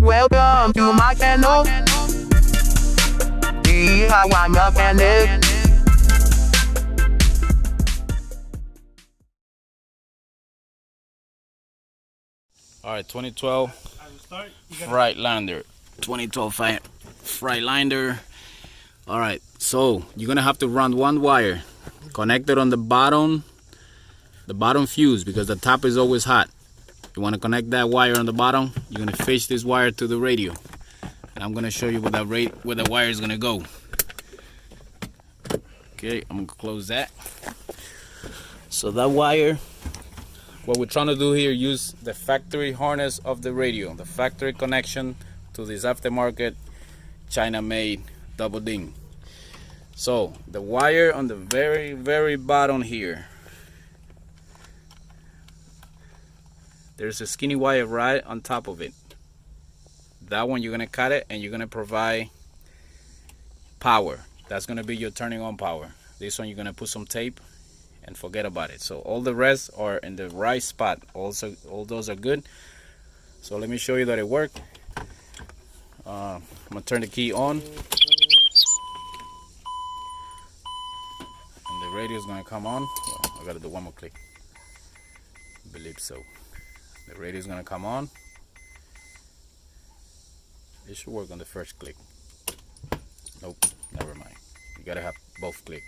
Welcome to my channel. DIY mechanic. Alright, 2012 Freightliner. 2012 Freightliner. Alright, so you're gonna have to run one wire connected on the bottom fuse, because the top is always hot. You want to connect that wire on the bottom. You're gonna fish this wire to the radio, and I'm gonna show you where the wire is gonna go. Okay, I'm gonna close that. So that wire, what we're trying to do here, use the factory harness of the radio, the factory connection to this aftermarket China-made double ding. So the wire on the very bottom here, there's a skinny wire right on top of it. That one you're gonna cut it, and you're gonna provide power. That's gonna be your turning on power. This one you're gonna put some tape and forget about it. So all the rest are in the right spot. Also, all those are good. So let me show you that it worked. I'm gonna turn the key on, and the radio is gonna come on. Well, I gotta do one more click. I believe so. The radio is gonna come on. It should work on the first click. Nope, never mind. You gotta have both click.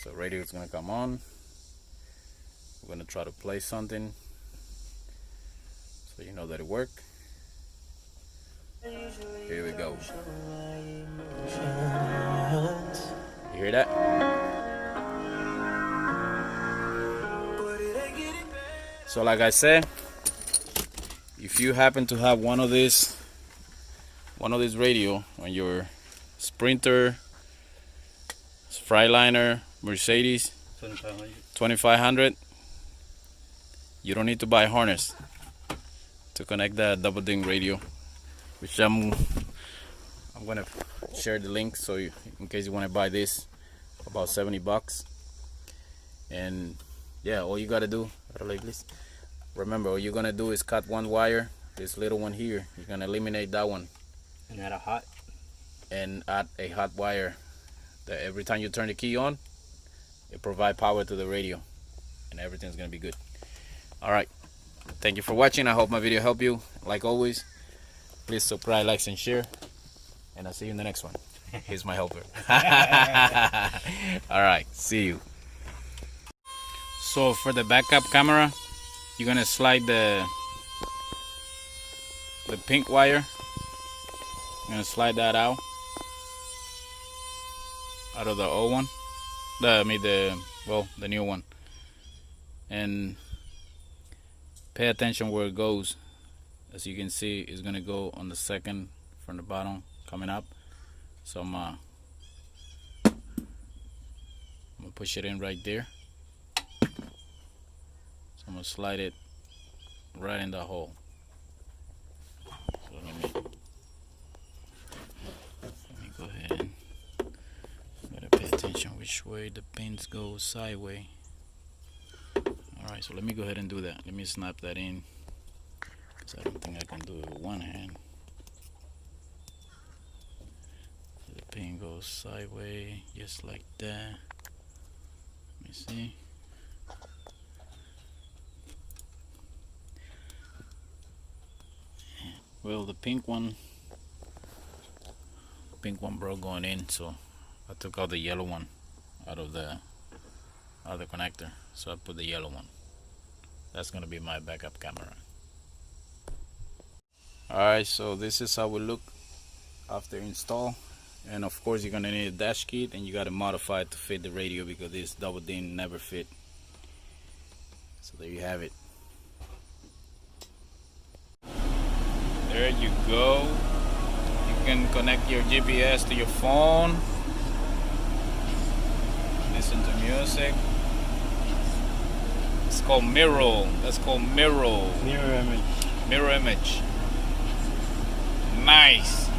So radio is gonna come on. We're gonna try to play something so you know that it worked. Here we go. You hear that? So like I said, if you happen to have one of these radio on your Sprinter, Freightliner, Mercedes 2500, you don't need to buy a harness to connect that double ding radio, which I'm gonna share the link so you, in case you want to buy this, about $70. And yeah, all you gotta do, remember, all you're gonna do is cut one wire, this little one here. You're gonna eliminate that one and add a hot wire that every time you turn the key on, it provides power to the radio, and everything's gonna be good. All right, thank you for watching. I hope my video helped you. Like always, please subscribe, like, and share, and I'll see you in the next one. Here's my helper. All right, see you. So for the backup camera, you're gonna slide the pink wire. You're gonna slide that out of the old one, the new one, and pay attention where it goes. As you can see, it's gonna go on the second from the bottom coming up. So I'm gonna push it in right there. So I'm gonna slide it right in the hole. So let me go ahead. Gotta pay attention which way the pins go sideways. Alright, so let me go ahead and do that. Let me snap that in, because I don't think I can do it with one hand. So the pin goes sideways, just like that. Let me see. Well, the pink one broke going in, so I took out the yellow one out of the connector. So I put the yellow one. That's gonna be my backup camera. Alright, so this is how we look after install. And of course you're gonna need a dash kit, and you gotta modify it to fit the radio, because this double ding never fit. So there you have it. There you go. You can connect your GPS to your phone, listen to music. It's called mirror. That's called mirror. Mirror image. Mirror image. Nice.